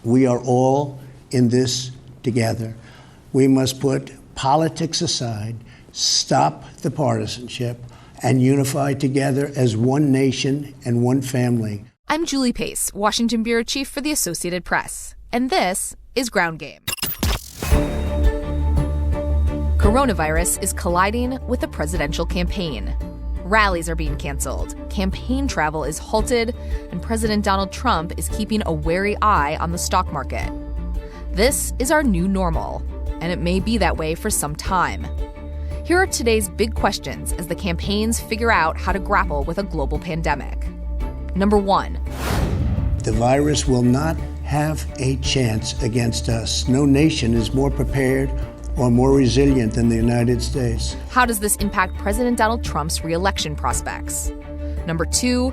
We are all in this together. We must put politics aside, stop the partisanship, and unify together as one nation and one family. I'm Julie Pace, Washington bureau chief for the Associated Press, and this is Ground Game. Coronavirus is colliding with the presidential campaign. Rallies are being canceled, campaign travel is halted, and President Donald Trump is keeping a wary eye on the stock market. This is our new normal, and it may be that way for some time. Here are today's big questions as the campaigns figure out how to grapple with a global pandemic. Number 1. The virus will not have a chance against us. No nation is more prepared or more resilient than the United States. How does this impact President Donald Trump's re-election prospects? Number 2.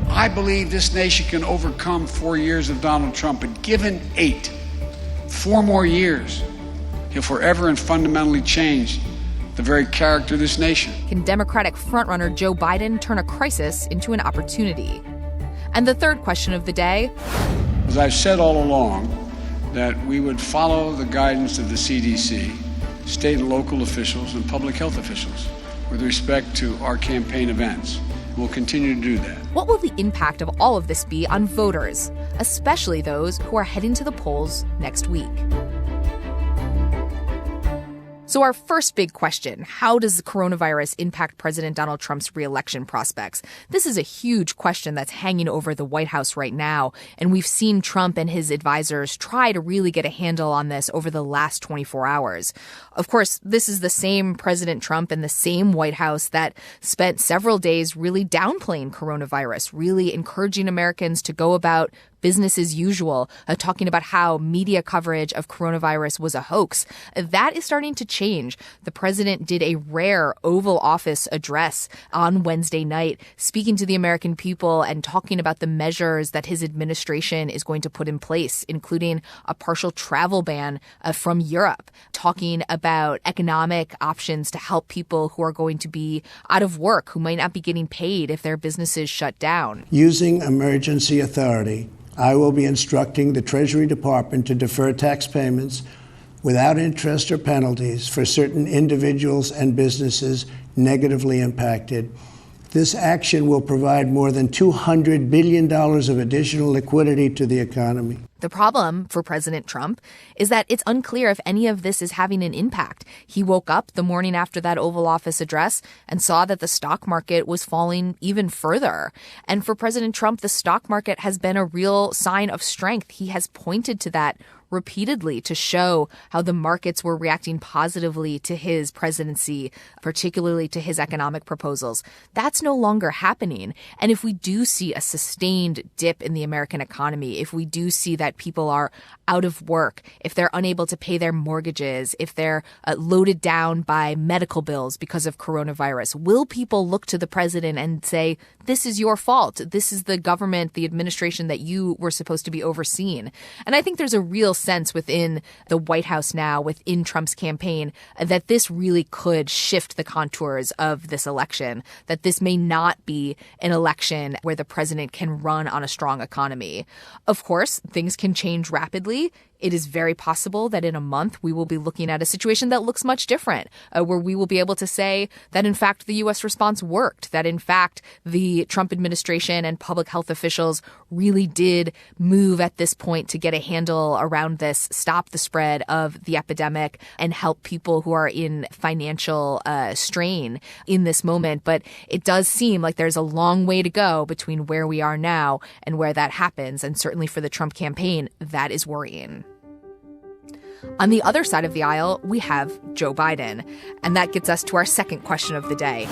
I believe this nation can overcome 4 years of Donald Trump, but given 4 more years, he'll forever and fundamentally change the very character of this nation. Can Democratic frontrunner Joe Biden turn a crisis into an opportunity? And the third question of the day. As I've said all along, that we would follow the guidance of the CDC, state and local officials, and public health officials with respect to our campaign events. We'll continue to do that. What will the impact of all of this be on voters, especially those who are heading to the polls next week? So our first big question, how does the coronavirus impact President Donald Trump's re-election prospects? This is a huge question that's hanging over the White House right now, and we've seen Trump and his advisors try to really get a handle on this over the last 24 hours. Of course, this is the same President Trump and the same White House that spent several days really downplaying coronavirus, really encouraging Americans to go about business as usual, talking about how media coverage of coronavirus was a hoax. That is starting to change. The president did a rare Oval Office address on Wednesday night, speaking to the American people and talking about the measures that his administration is going to put in place, including a partial travel ban from Europe, talking about economic options to help people who are going to be out of work, who might not be getting paid if their businesses shut down. Using emergency authority, I will be instructing the Treasury Department to defer tax payments without interest or penalties for certain individuals and businesses negatively impacted. This action will provide more than $200 billion of additional liquidity to the economy. The problem for President Trump is that it's unclear if any of this is having an impact. He woke up the morning after that Oval Office address and saw that the stock market was falling even further. And for President Trump, the stock market has been a real sign of strength. He has pointed to that repeatedly to show how the markets were reacting positively to his presidency, particularly to his economic proposals. That's no longer happening. And if we do see a sustained dip in the American economy, if we do see that people are out of work, if they're unable to pay their mortgages, if they're loaded down by medical bills because of coronavirus, will people look to the president and say, this is your fault, this is the government, the administration that you were supposed to be overseeing? And I think there's a real sense within the White House now, within Trump's campaign, that this really could shift the contours of this election, that this may not be an election where the president can run on a strong economy. Of course, things can change rapidly. It is very possible that in a month we will be looking at a situation that looks much different, where we will be able to say that, in fact, the U.S. response worked, that, in fact, the Trump administration and public health officials really did move at this point to get a handle around this, stop the spread of the epidemic, and help people who are in financial strain in this moment. But it does seem like there's a long way to go between where we are now and where that happens. And certainly for the Trump campaign, that is worrying. On the other side of the aisle, we have Joe Biden. And that gets us to our second question of the day.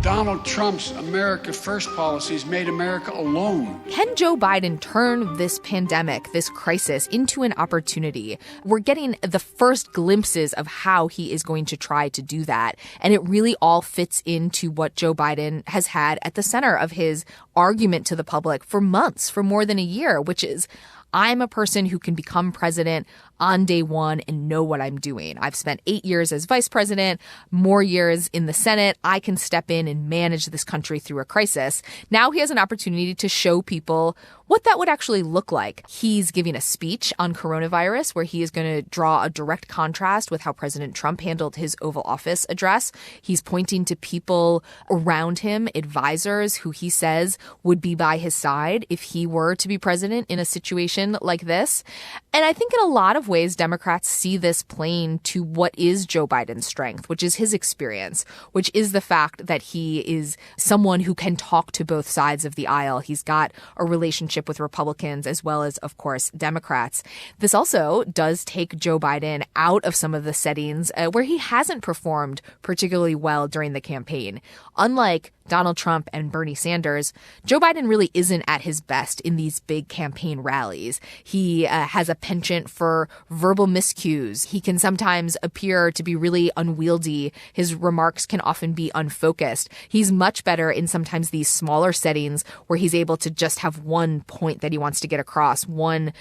Donald Trump's America First policies made America alone. Can Joe Biden turn this pandemic, this crisis, into an opportunity? We're getting the first glimpses of how he is going to try to do that. And it really all fits into what Joe Biden has had at the center of his argument to the public for months, for more than a year, which is, I'm a person who can become president on day one and know what I'm doing. I've spent 8 years as vice president, more years in the Senate. I can step in and manage this country through a crisis. Now he has an opportunity to show people, what that would actually look like. He's giving a speech on coronavirus where he is going to draw a direct contrast with how President Trump handled his Oval Office address. He's pointing to people around him, advisors who he says would be by his side if he were to be president in a situation like this. And I think in a lot of ways, Democrats see this playing to what is Joe Biden's strength, which is his experience, which is the fact that he is someone who can talk to both sides of the aisle. He's got a relationship with Republicans as well as, of course, Democrats. This also does take Joe Biden out of some of the settings where he hasn't performed particularly well during the campaign. Unlike Donald Trump and Bernie Sanders, Joe Biden really isn't at his best in these big campaign rallies. He has a penchant for verbal miscues. He can sometimes appear to be really unwieldy. His remarks can often be unfocused. He's much better in sometimes these smaller settings where he's able to just have one point that he wants to get across, one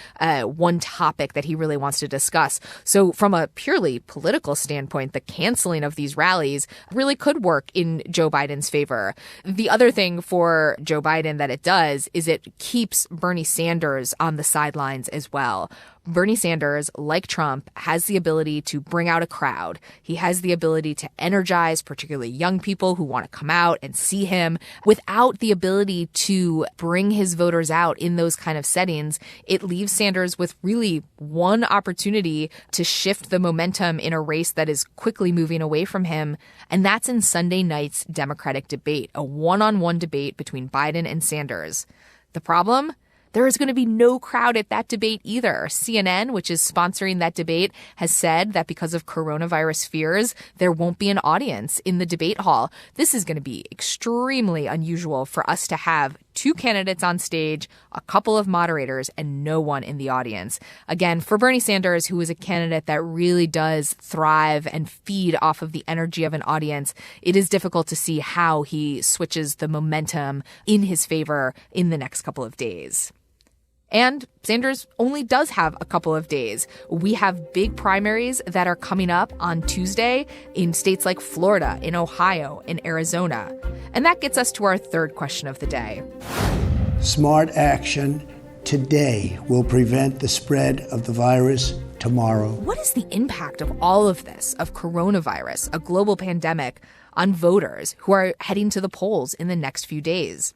topic that he really wants to discuss. So from a purely political standpoint, the canceling of these rallies really could work in Joe Biden's favor. The other thing for Joe Biden that it does is it keeps Bernie Sanders on the sidelines as well. Bernie Sanders, like Trump, has the ability to bring out a crowd. He has the ability to energize particularly young people who want to come out and see him. Without the ability to bring his voters out in those kind of settings, it leaves Sanders with really one opportunity to shift the momentum in a race that is quickly moving away from him. And that's in Sunday night's Democratic debate, a one-on-one debate between Biden and Sanders. The problem? There is going to be no crowd at that debate either. CNN, which is sponsoring that debate, has said that because of coronavirus fears, there won't be an audience in the debate hall. This is going to be extremely unusual for us to have two candidates on stage, a couple of moderators, and no one in the audience. Again, for Bernie Sanders, who is a candidate that really does thrive and feed off of the energy of an audience, it is difficult to see how he switches the momentum in his favor in the next couple of days. And Sanders only does have a couple of days. We have big primaries that are coming up on Tuesday in states like Florida, in Ohio, in Arizona. And that gets us to our third question of the day. Smart action today will prevent the spread of the virus tomorrow. What is the impact of all of this, of coronavirus, a global pandemic, on voters who are heading to the polls in the next few days?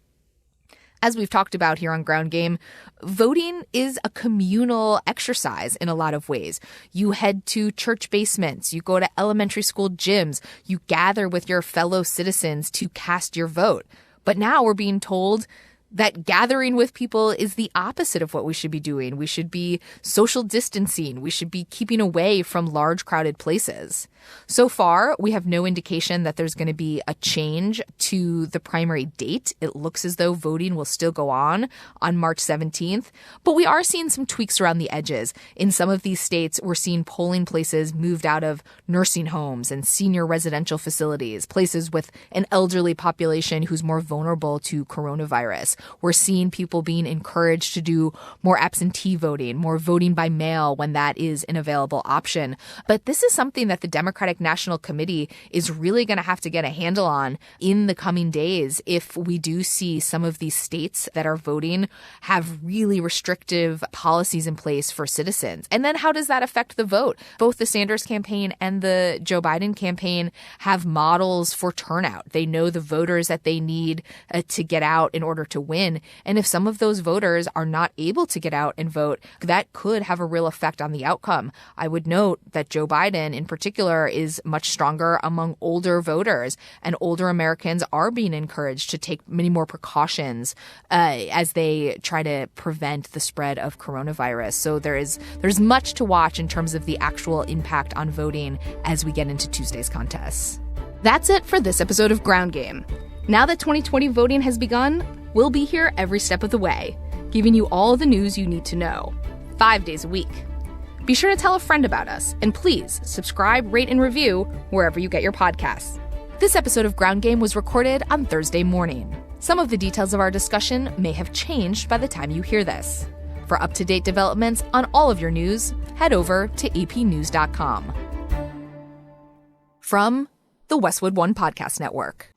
As we've talked about here on Ground Game, voting is a communal exercise in a lot of ways. You head to church basements, you go to elementary school gyms, you gather with your fellow citizens to cast your vote. But now we're being told that gathering with people is the opposite of what we should be doing. We should be social distancing. We should be keeping away from large crowded places. So far, we have no indication that there's going to be a change to the primary date. It looks as though voting will still go on March 17th. But we are seeing some tweaks around the edges. In some of these states, we're seeing polling places moved out of nursing homes and senior residential facilities, places with an elderly population who's more vulnerable to coronavirus. We're seeing people being encouraged to do more absentee voting, more voting by mail when that is an available option. But this is something that the Democratic National Committee is really going to have to get a handle on in the coming days if we do see some of these states that are voting have really restrictive policies in place for citizens. And then how does that affect the vote? Both the Sanders campaign and the Joe Biden campaign have models for turnout. They know the voters that they need to get out in order to win. And if some of those voters are not able to get out and vote, that could have a real effect on the outcome. I would note that Joe Biden in particular is much stronger among older voters, and older Americans are being encouraged to take many more precautions as they try to prevent the spread of coronavirus. So there's much to watch in terms of the actual impact on voting as we get into Tuesday's contests. That's it for this episode of Ground Game. Now that 2020 voting has begun, we'll be here every step of the way, giving you all the news you need to know, 5 days a week. Be sure to tell a friend about us, and please subscribe, rate, and review wherever you get your podcasts. This episode of Ground Game was recorded on Thursday morning. Some of the details of our discussion may have changed by the time you hear this. For up-to-date developments on all of your news, head over to apnews.com. From the Westwood One Podcast Network.